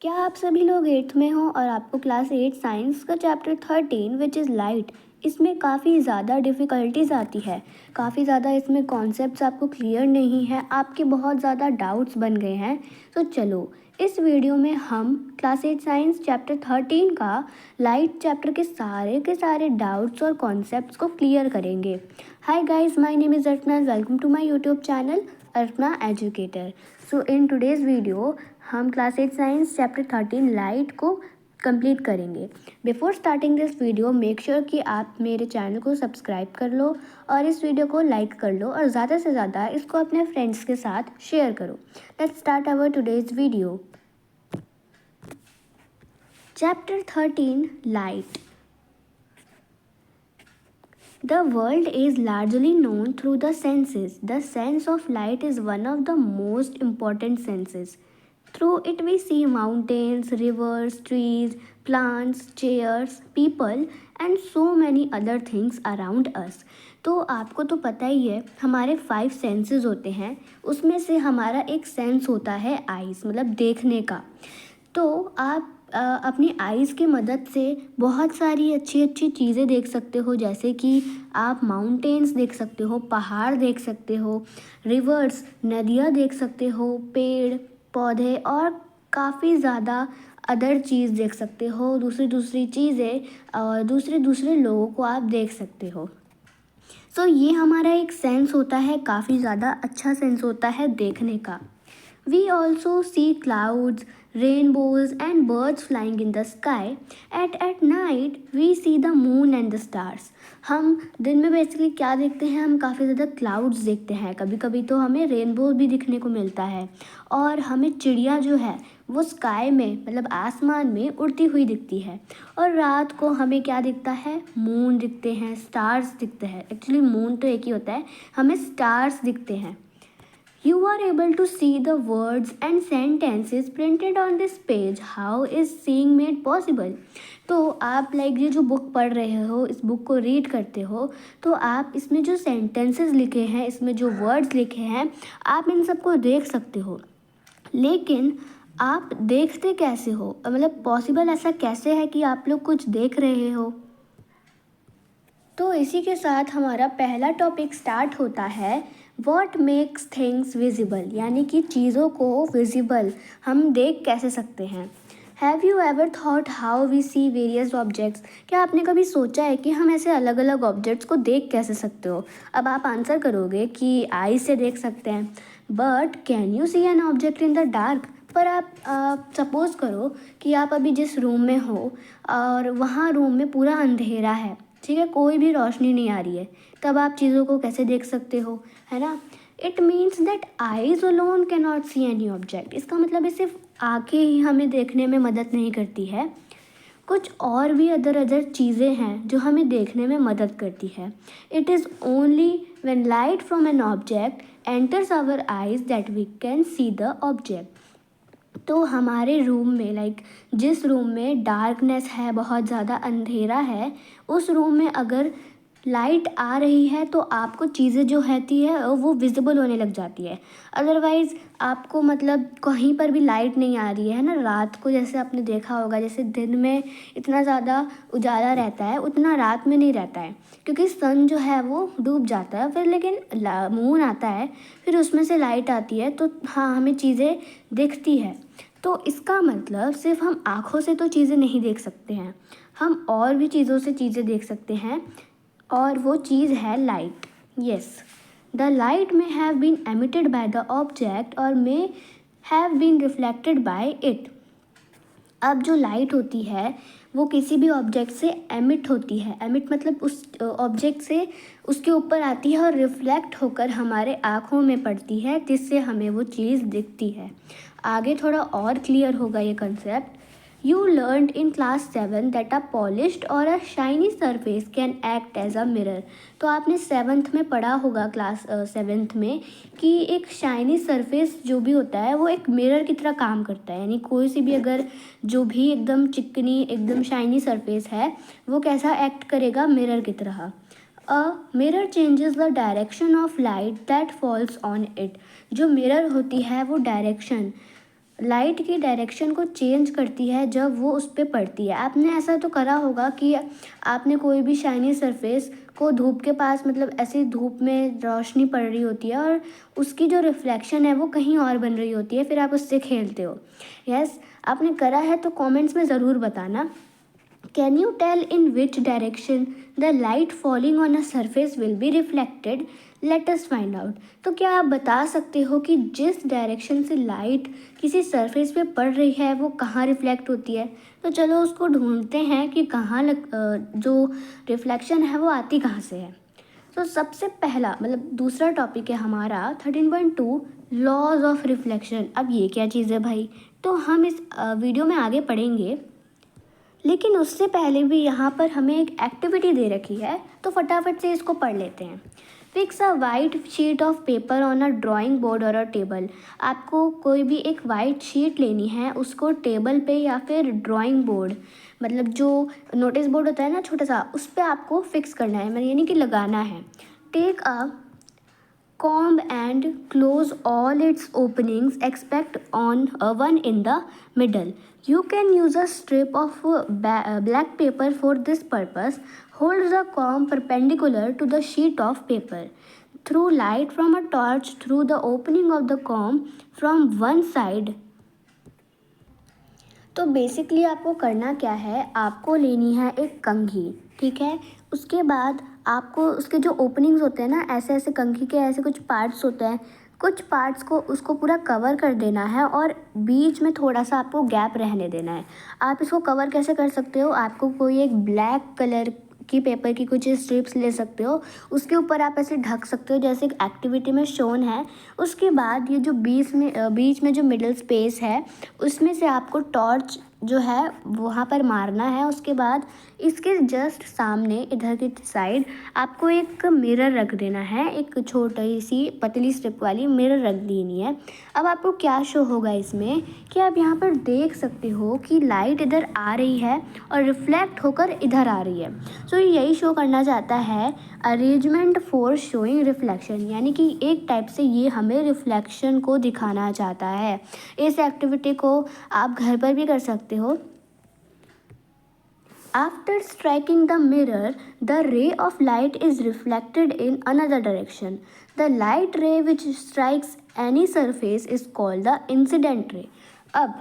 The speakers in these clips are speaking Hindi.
क्या आप सभी लोग 8th में हो और आपको क्लास 8 साइंस का चैप्टर 13 विच इज़ लाइट, इसमें काफ़ी ज़्यादा डिफ़िकल्टीज आती है। काफ़ी ज़्यादा इसमें कॉन्सेप्ट्स आपको क्लियर नहीं है, आपके बहुत ज़्यादा डाउट्स बन गए हैं। तो चलो इस वीडियो में हम क्लास 8 साइंस चैप्टर 13 का लाइट चैप्टर के सारे डाउट्स और कॉन्सेप्ट्स को क्लियर करेंगे। Hi guys, my name is Archana, welcome to my YouTube channel Archana educator. So in today's video हम क्लास 8 साइंस चैप्टर 13 लाइट को कंप्लीट करेंगे। Before starting this video make sure कि आप मेरे चैनल को सब्सक्राइब कर लो और इस वीडियो को लाइक कर लो और ज़्यादा से ज़्यादा इसको अपने फ्रेंड्स के साथ शेयर करो। Let's start our today's video. Chapter 13 light. The world is largely known through the senses. The sense of light is one of the most important senses. Through it we see mountains, rivers, trees, plants, chairs, people and so many other things around us. तो आपको तो पता ही है हमारे 5 सेंसेस होते हैं, उसमें से हमारा एक सेंस होता है आइज़, मतलब देखने का। तो आप अपनी आइज़ की मदद से बहुत सारी अच्छी अच्छी चीज़ें देख सकते हो, जैसे कि आप माउंटेन्स देख सकते हो, पहाड़ देख सकते हो, रिवर्स नदियाँ देख सकते हो, पेड़ पौधे और काफ़ी ज़्यादा अदर चीज़ देख सकते हो, दूसरी दूसरी चीज़ें और दूसरे दूसरे लोगों को आप देख सकते हो। सो ये हमारा एक सेंस होता है, काफ़ी ज़्यादा अच्छा सेंस होता है देखने का। We also see clouds, rainbows and birds flying in the sky. At night we see the moon and the stars. हम दिन में बेसिकली क्या देखते हैं, हम काफ़ी ज़्यादा क्लाउड्स देखते हैं, कभी कभी तो हमें रेनबो भी दिखने को मिलता है और हमें चिड़िया जो है वो स्काई में मतलब आसमान में उड़ती हुई दिखती है। और रात को हमें क्या दिखता है, मून दिखते हैं, स्टार्स दिखते हैं। एक्चुअली मून तो एक ही होता है, हमें स्टार्स दिखते हैं। You are able to see the words and sentences printed on this page. How is seeing made possible? तो आप ये जो बुक पढ़ रहे हो, इस बुक को रीड करते हो, तो आप इसमें जो सेंटेंसेस लिखे हैं, इसमें जो वर्ड्स लिखे हैं, आप इन सबको देख सकते हो। लेकिन आप देखते कैसे हो, मतलब पॉसिबल ऐसा कैसे है कि आप लोग कुछ देख रहे हो? तो इसी के साथ हमारा पहला टॉपिक स्टार्ट होता है, वॉट मेक्स थिंग्स विजिबल, यानी कि चीज़ों को विजिबल हम देख कैसे सकते हैं। Have you ever thought how we see various objects? क्या आपने कभी सोचा है कि हम ऐसे अलग अलग ऑब्जेक्ट्स को देख कैसे सकते हो? अब आप आंसर करोगे कि आई से देख सकते हैं, but can you see an object in the dark? पर आप सपोज़ करो कि आप अभी जिस रूम में हो और वहाँ रूम में पूरा अंधेरा है, ठीक है, कोई भी रोशनी नहीं आ रही है, तब आप चीज़ों को कैसे देख सकते हो, है ना? It means that eyes alone can not see any object. इसका मतलब है सिर्फ आंखें ही हमें देखने में मदद नहीं करती है, कुछ और भी अदर चीज़ें हैं जो हमें देखने में मदद करती है। It is only when light from an object enters our eyes that we can see the object. तो हमारे रूम में जिस रूम में डार्कनेस है, बहुत ज़्यादा अंधेरा है, उस रूम में अगर लाइट आ रही है तो आपको चीज़ें जो रहती है वो विजिबल होने लग जाती है। अदरवाइज़ आपको मतलब कहीं पर भी लाइट नहीं आ रही है ना, रात को जैसे आपने देखा होगा, जैसे दिन में इतना ज़्यादा उजाला रहता है उतना रात में नहीं रहता है, क्योंकि सन जो है वो डूब जाता है फिर, लेकिन मून आता है, फिर उसमें से लाइट आती है, तो हाँ हमें चीज़ें दिखती है। तो इसका मतलब सिर्फ हम आँखों से तो चीज़ें नहीं देख सकते हैं, हम और भी चीज़ों से चीज़ें देख सकते हैं, और वो चीज़ है light. Yes, the light may have been emitted by the object और may have been reflected by it. अब जो लाइट होती है वो किसी भी ऑब्जेक्ट से एमिट होती है, एमिट मतलब उस ऑब्जेक्ट से उसके ऊपर आती है और रिफ्लेक्ट होकर हमारे आँखों में पड़ती है, जिससे हमें वो चीज़ दिखती है। आगे थोड़ा और क्लियर होगा ये concept. You learned in class 7 that a polished or a shiny surface can act as a mirror. तो आपने 7th में पढ़ा होगा, क्लास 7th में, कि एक शाइनी सरफेस जो भी होता है वो एक मिरर की तरह काम करता है। यानी कोई सी भी अगर जो भी एकदम चिकनी एकदम शाइनी सरफेस है वो कैसा एक्ट करेगा, मिरर की तरह। A mirror changes the direction of light that falls on it. जो मिरर होती है वो डायरेक्शन लाइट की डायरेक्शन को चेंज करती है जब वो उस पर पड़ती है। आपने ऐसा तो करा होगा कि आपने कोई भी शाइनी सरफेस को धूप के पास, मतलब ऐसे धूप में रोशनी पड़ रही होती है और उसकी जो रिफ्लेक्शन है वो कहीं और बन रही होती है, फिर आप उससे खेलते हो। यस, आपने करा है तो कमेंट्स में ज़रूर बताना। Can you tell in which direction the light falling on a surface will be reflected? Let us find out. तो क्या आप बता सकते हो कि जिस डायरेक्शन से लाइट किसी सरफेस पे पड़ रही है वो कहाँ रिफ्लेक्ट होती है? तो चलो उसको ढूंढते हैं कि जो रिफ्लेक्शन है वो आती कहाँ से है। तो सबसे पहला, मतलब दूसरा टॉपिक है हमारा 13.2 लॉज ऑफ रिफ्लेक्शन। अब ये क्या चीज़ है भाई, तो हम इस वीडियो में आगे पढ़ेंगे, लेकिन उससे पहले भी यहाँ पर हमें एक एक्टिविटी दे रखी है, तो फटाफट से इसको पढ़ लेते हैं। Fix a white sheet of paper on a drawing board और अ टेबल। आपको कोई भी एक वाइट शीट लेनी है, उसको टेबल पे या फिर ड्राइंग बोर्ड, मतलब जो नोटिस बोर्ड होता है ना छोटा सा, उस पर आपको फिक्स करना है, मतलब यानी कि लगाना है। Take a comb and close all its openings except on one in the middle. You can use a strip of black paper for this purpose. Hold the comb perpendicular to the sheet of paper. Throw light from a torch through the opening of the comb from one side. तो बेसिकली आपको करना क्या है, आपको लेनी है एक कंघी, ठीक है। उसके बाद आपको उसके जो ओपनिंग्स होते हैं ना, ऐसे ऐसे कंघी के ऐसे कुछ पार्ट्स होते हैं, कुछ पार्ट्स को उसको पूरा कवर कर देना है और बीच में थोड़ा सा आपको गैप रहने देना है। आप इसको कवर कैसे कर सकते हो, आपको कोई एक ब्लैक कलर की पेपर की कुछ स्ट्रिप्स ले सकते हो, उसके ऊपर आप ऐसे ढक सकते हो जैसे एक एक्टिविटी में शोन है। उसके बाद ये जो बीच में जो मिडिल स्पेस है, उसमें से आपको टॉर्च जो है वहाँ पर मारना है। उसके बाद इसके जस्ट सामने इधर की साइड आपको एक मिरर रख देना है, एक छोटी सी पतली स्ट्रिप वाली मिरर रख देनी है। अब आपको क्या शो होगा इसमें कि आप यहाँ पर देख सकते हो कि लाइट इधर आ रही है और रिफ्लेक्ट होकर इधर आ रही है। सो यही शो करना चाहता है अरेंजमेंट फॉर शोइंग रिफ्लेक्शन, यानी कि एक टाइप से ये हमें रिफ्लेक्शन को दिखाना चाहता है। इस एक्टिविटी को आप घर पर भी कर सकते हो। After striking the mirror, the ray of light is reflected in another direction. The light ray which strikes any surface is called the incident ray. अब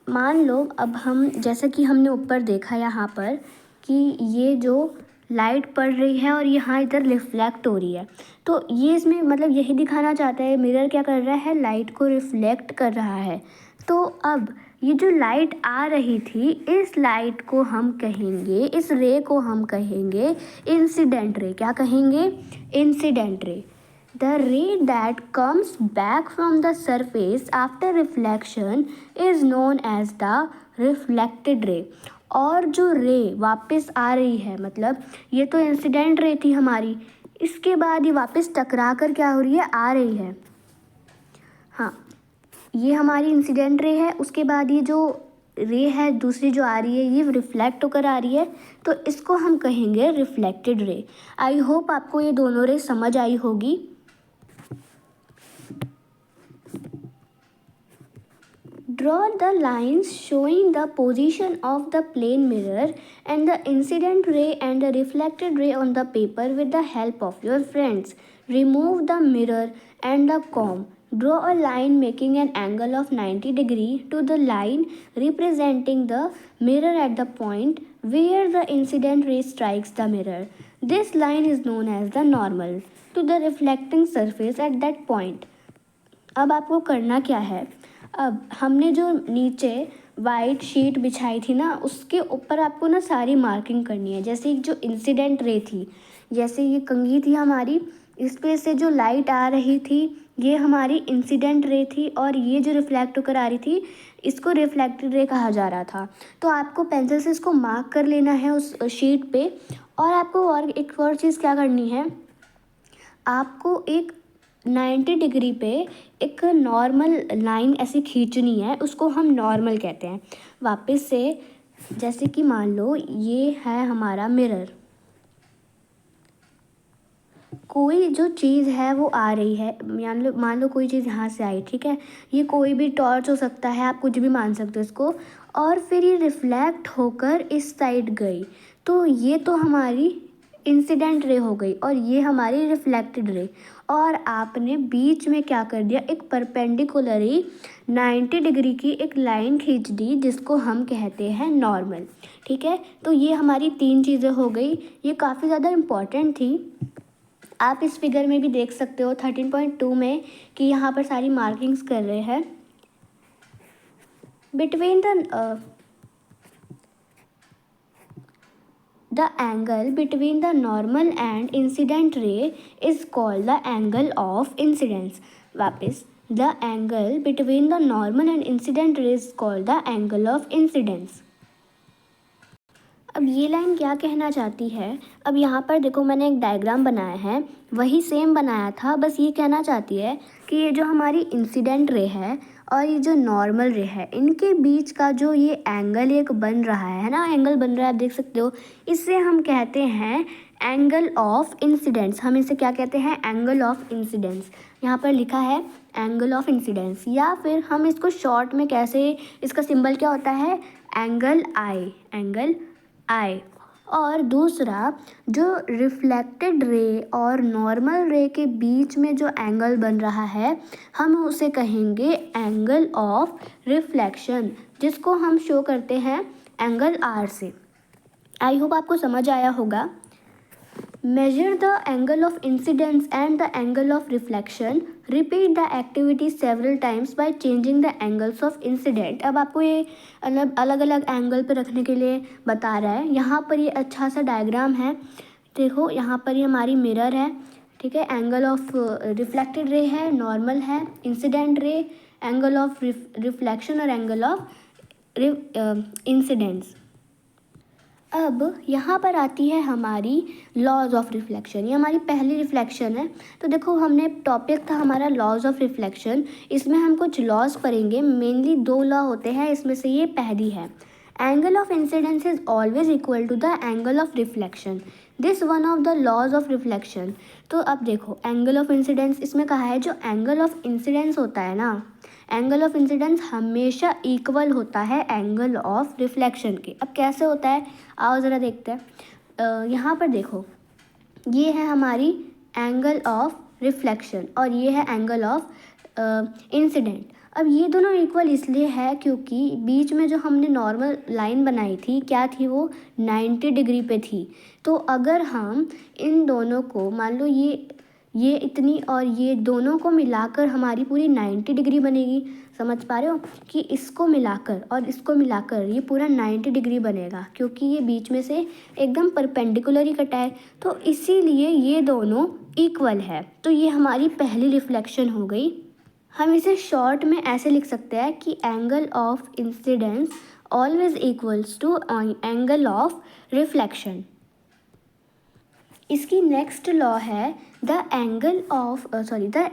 मान लो, अब हम जैसा कि हमने ऊपर देखा यहाँ पर कि ये जो लाइट पड़ रही है और यहाँ इधर रिफ्लेक्ट हो रही है, तो ये इसमें मतलब यही दिखाना चाहता है, मिरर क्या कर रहा है, लाइट को रिफ्लेक्ट कर रहा है। तो अब ये जो लाइट आ रही थी, इस लाइट को हम कहेंगे, इस रे को हम कहेंगे इंसिडेंट रे। क्या कहेंगे, incident ray. The ray that comes back from the surface after reflection is known as the reflected ray. और जो रे वापस आ रही है, मतलब ये तो इंसिडेंट रे थी हमारी, इसके बाद ये वापस टकरा कर क्या हो रही है, आ रही है। हाँ, ये हमारी इंसिडेंट रे है। उसके बाद ये जो रे है दूसरी जो आ रही है, ये रिफ्लेक्ट होकर आ रही है, तो इसको हम कहेंगे रिफ्लेक्टेड रे। आई होप आपको ये दोनों रे समझ आई होगी। Draw the lines showing the position of the plane mirror and the incident ray and the reflected ray on the paper with the help of your friends. Remove the mirror and the comb. Draw a line making an angle of 90 degree to the line representing the mirror at the point where the incident ray strikes the mirror. This line is known as the normal to the reflecting surface at that point. अब आपको करना क्या है, अब हमने जो नीचे वाइट शीट बिछाई थी ना, उसके ऊपर आपको ना सारी मार्किंग करनी है। जैसे जो इंसिडेंट रे थी, जैसे ये कंघी थी हमारी, इस पे से जो लाइट आ रही थी ये हमारी इंसिडेंट रे थी, और ये जो रिफ्लेक्ट होकर आ रही थी इसको रिफ्लेक्टेड रे कहा जा रहा था। तो आपको पेंसिल से इसको मार्क कर लेना है उस शीट पे। और आपको और एक और चीज़ क्या करनी है, आपको एक 90 डिग्री पे एक नॉर्मल लाइन ऐसे खींचनी है, उसको हम नॉर्मल कहते हैं। वापस से जैसे कि मान लो ये है हमारा मिरर, कोई जो चीज़ है वो आ रही है, मान लो कोई चीज़ यहाँ से आई, ठीक है, ये कोई भी टॉर्च हो सकता है, आप कुछ भी मान सकते हो इसको, और फिर ये रिफ्लेक्ट होकर इस साइड गई, तो ये तो हमारी इंसिडेंट रे हो गई और ये हमारी रिफ्लेक्टेड रे। और आपने बीच में क्या कर दिया, एक परपेंडिकुलरी 90 डिग्री की एक लाइन खींच दी जिसको हम कहते हैं नॉर्मल। ठीक है, तो ये हमारी 3 चीज़ें हो गई, ये काफ़ी ज़्यादा इम्पॉर्टेंट थी। आप इस फिगर में भी देख सकते हो 13.2 में कि यहाँ पर सारी मार्किंग्स कर रहे हैं। Between the angle between the normal and incident ray is called the angle of incidence. वापस, the angle between the normal and incident ray is called the angle of incidence. अब ये लाइन क्या कहना चाहती है, अब यहाँ पर देखो मैंने एक डायग्राम बनाया है, वही सेम बनाया था, बस ये कहना चाहती है कि ये जो हमारी इंसिडेंट रे है और ये जो नॉर्मल रे है, इनके बीच का जो ये एंगल एक बन रहा है ना, एंगल बन रहा है, आप देख सकते हो, इससे हम कहते हैं एंगल ऑफ इंसिडेंस। हम इसे क्या कहते हैं, एंगल ऑफ इंसिडेंस। यहाँ पर लिखा है एंगल ऑफ इंसिडेंस, या फिर हम इसको शॉर्ट में कैसे, इसका सिंबल क्या होता है, एंगल आई, एंगल आई। और दूसरा, जो रिफ्लेक्टेड रे और नॉर्मल रे के बीच में जो एंगल बन रहा है, हम उसे कहेंगे एंगल ऑफ रिफ्लेक्शन, जिसको हम शो करते हैं एंगल आर से। आई होप आपको समझ आया होगा। Measure the angle of incidence and the angle of reflection. Repeat the activity several times by changing the angles of incident. अब आपको ये अलग अलग एंगल पे रखने के लिए बता रहा है। यहाँ पर ये अच्छा सा डायग्राम है, देखो यहाँ पर ये हमारी मिरर है, ठीक है, एंगल ऑफ रिफ्लेक्टेड रे है, नॉर्मल है, incident ray, angle of reflection और एंगल ऑफ इंसिडेंस। अब यहाँ पर आती है हमारी लॉज ऑफ रिफ्लेक्शन, ये हमारी पहली रिफ्लेक्शन है। तो देखो हमने टॉपिक था हमारा लॉज ऑफ रिफ्लेक्शन, इसमें हम कुछ लॉज पढ़ेंगे, मेनली 2 लॉ होते हैं, इसमें से ये पहली है, angle of incidence is always equal to the angle of reflection, this one of the laws of reflection. तो अब देखो एंगल ऑफ इंसिडेंस, इसमें कहा है जो एंगल ऑफ इंसिडेंस होता है ना, एंगल ऑफ इंसिडेंस हमेशा इक्वल होता है एंगल ऑफ रिफ्लेक्शन के। अब कैसे होता है, आओ ज़रा देखते हैं। यहाँ पर देखो, ये है हमारी एंगल ऑफ रिफ्लेक्शन और ये है एंगल ऑफ इंसिडेंट। अब ये दोनों इक्वल इसलिए है क्योंकि बीच में जो हमने नॉर्मल लाइन बनाई थी, क्या थी वो, 90 डिग्री पे थी। तो अगर हम इन दोनों को, मान लो ये इतनी और ये दोनों को मिलाकर हमारी पूरी 90 डिग्री बनेगी, समझ पा रहे हो, कि इसको मिलाकर और इसको मिलाकर ये पूरा 90 डिग्री बनेगा, क्योंकि ये बीच में से एकदम परपेंडिकुलर ही कटा है, तो इसीलिए ये दोनों इक्वल है। तो ये हमारी पहली रिफ्लेक्शन हो गई। हम इसे शॉर्ट में ऐसे लिख सकते हैं कि angle of incidence always equals to angle of reflection. इसकी नेक्स्ट लॉ है the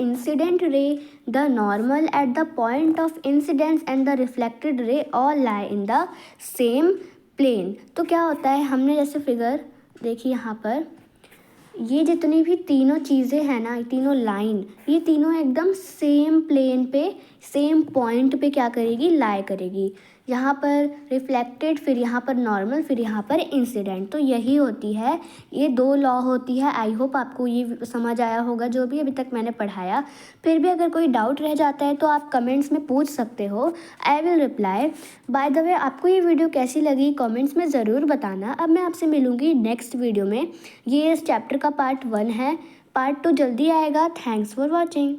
incident ray, the normal at the point of incidence and the reflected ray all lie in the same plane. तो क्या होता है, हमने जैसे फिगर देखी यहाँ पर, ये जितनी भी तीनों चीज़ें हैं ना, तीनों लाइन, ये तीनों एकदम सेम प्लेन पे, सेम पॉइंट पे क्या करेगी, लाई करेगी। यहाँ पर रिफ्लेक्टेड, फिर यहाँ पर नॉर्मल, फिर यहाँ पर इंसिडेंट। तो यही होती है, ये 2 लॉ होती है। आई होप आपको ये समझ आया होगा जो भी अभी तक मैंने पढ़ाया। फिर भी अगर कोई डाउट रह जाता है तो आप कमेंट्स में पूछ सकते हो, I will reply. By the way, आपको ये वीडियो कैसी लगी कमेंट्स में ज़रूर बताना। अब मैं आपसे मिलूँगी नेक्स्ट वीडियो में। ये इस चैप्टर का पार्ट 1 है, पार्ट 2 जल्दी आएगा। Thanks for watching.